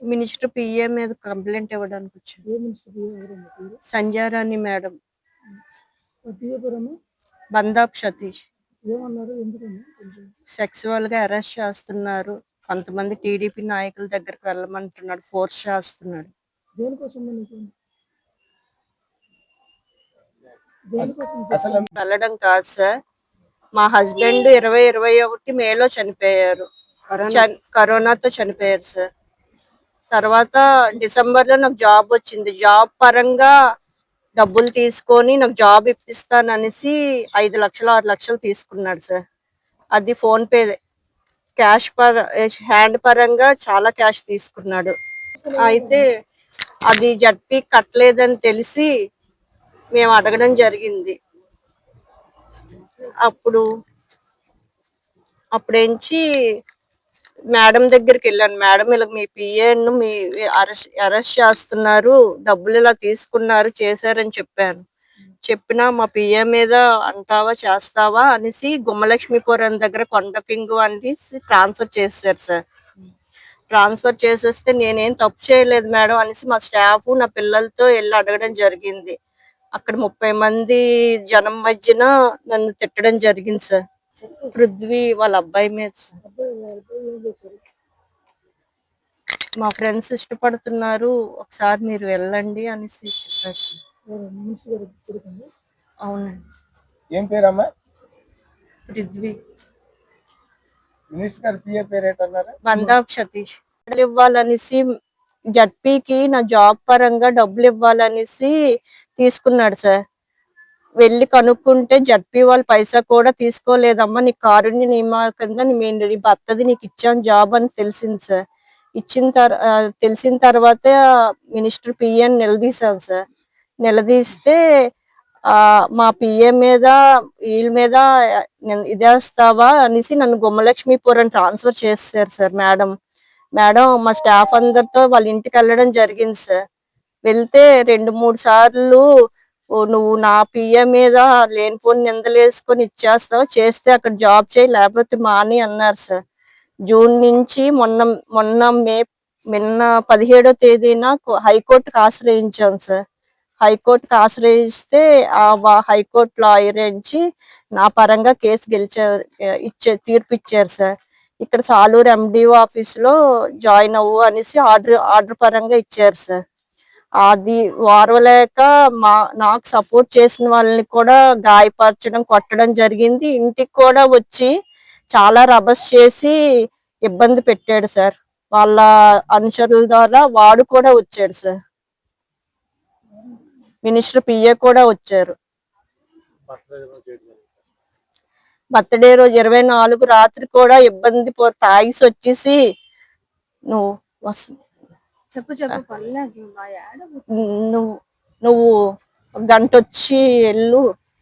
Minister PA మీద complaint ఇవ్వడానికి వచ్చాను. ఏ మినిస్టర్ పిఏ ఎవరమ్మా పేరు? సంధ్యారాణి మేడం. పిఏ పేరమ్మా? బందాప్ సతీష్. ఏమన్నారు? ఎందుకమ్మా? సెక్సువల్ గా అరెస్ట్ చేస్తున్నారు, కొంతమంది టీడీపీ నాయకుల దగ్గరికి వెళ్ళమంటున్నాడు, ఫోర్స్ చేస్తున్నాడు. దేనికోసం అసలు వెళ్ళడం కాదు సార్. మా హస్బెండ్ 2021 మేలో చనిపోయారు, కరోనాతో చనిపోయారు సార్. తర్వాత డిసెంబర్ లో నాకు జాబ్ వచ్చింది. జాబ్ పరంగా డబ్బులు తీసుకొని నాకు జాబ్ ఇప్పిస్తాననేసి 5 లక్షలు 6 లక్షలు తీసుకున్నాడు సార్. అది ఫోన్ పే క్యాష్ హ్యాండ్ పరంగా చాలా క్యాష్ తీసుకున్నాడు. అయితే అది జడ్పీ కట్టలేదని తెలిసి మేము అడగడం జరిగింది. అప్పుడేంచి మేడం దగ్గరికి వెళ్ళాను. మేడం ఇలా మీ పిఏను మీ అరెస్ట్ చేస్తున్నారు, డబ్బులు ఇలా తీసుకున్నారు, చేశారని చెప్పాను. చెప్పినా మా పిఏ మీద అంటావా చేస్తావా అనేసి గుమ్మలక్ష్మీపురం దగ్గర కొండకింగు అనేసి ట్రాన్స్ఫర్ చేశారు సార్. ట్రాన్స్ఫర్ చేసేస్తే నేనేం తప్పు చేయలేదు మేడం అనేసి మా స్టాఫ్ నా పిల్లలతో వెళ్ళి అడగడం జరిగింది. అక్కడ 30 మంది జనం మధ్యన నన్ను తిట్టడం జరిగింది సార్. పృథ్వీ వాళ్ళ అబ్బాయి మీద. మా ఫ్రెండ్స్ ఇష్టపడుతున్నారు, ఒకసారి మీరు వెళ్ళండి అనేసి చెప్పారు సార్. అవునండి. ఏం పేరమ్మా? పృథ్వీ. మినిస్టర్ పిఏ పేరు ఏంటన్నారు? బందాప్ సతీష్. ఇవ్వాలనేసి జడ్పీకి నా జాబ్ పరంగా డబ్బులు ఇవ్వాలనేసి తీసుకున్నాడు సార్. వెళ్ళి కనుక్కుంటే జడ్పీ వాళ్ళు పైసా కూడా తీసుకోలేదమ్మా, నీ కారుణ్య నియమాల కింద నీ భర్తది నీకు ఇచ్చాను జాబ్ అని తెలిసింది సార్. తెలిసిన తర్వాత మినిస్టర్ పిఏ నిలదీశాం సార్. నిలదీస్తే మా పిఏ మీద వీళ్ళ మీద ఇదేస్తావా అనేసి నన్ను గుమ్మలక్ష్మీపురం ట్రాన్స్ఫర్ చేశారు సార్. మేడం మా స్టాఫ్ అందరితో వాళ్ళ ఇంటికి వెళ్ళడం జరిగింది సార్. వెళ్తే 2-3 సార్లు నువ్వు నా పిఏ మీద లేనిపోని నిందలేసుకొని ఇచ్చేస్తావు, చేస్తే అక్కడ జాబ్ చేయి లేకపోతే మాని అన్నారు సార్. జూన్ నుంచి మొన్న 17వ తేదీన హైకోర్టుకు ఆశ్రయించాం సార్. హైకోర్టుకు ఆశ్రయిస్తే హైకోర్టు లాయర్ నుంచి నా పరంగా కేసు తీర్పు ఇచ్చారు సార్. ఇక్కడ సాలూరు ఎండిఓ ఆఫీస్ లో జాయిన్ అవ్వు అనేసి ఆర్డర్ పరంగా ఇచ్చారు సార్. అది వారవలేక నాకు సపోర్ట్ చేసిన వాళ్ళని కూడా గాయపరచడం, కొట్టడం జరిగింది. ఇంటికి కూడా వచ్చి చాలా రభస్ చేసి ఇబ్బంది పెట్టాడు సార్. వాళ్ళ అనుచరుల ద్వారా వాడు కూడా వచ్చాడు సార్. మినిస్టర్ పిఏ కూడా వచ్చారు. బర్త్డే రోజు 24 రాత్రి కూడా ఇబ్బంది తాగిసి వచ్చేసి నువ్వు నువ్వు గంట వచ్చి వెళ్ళు,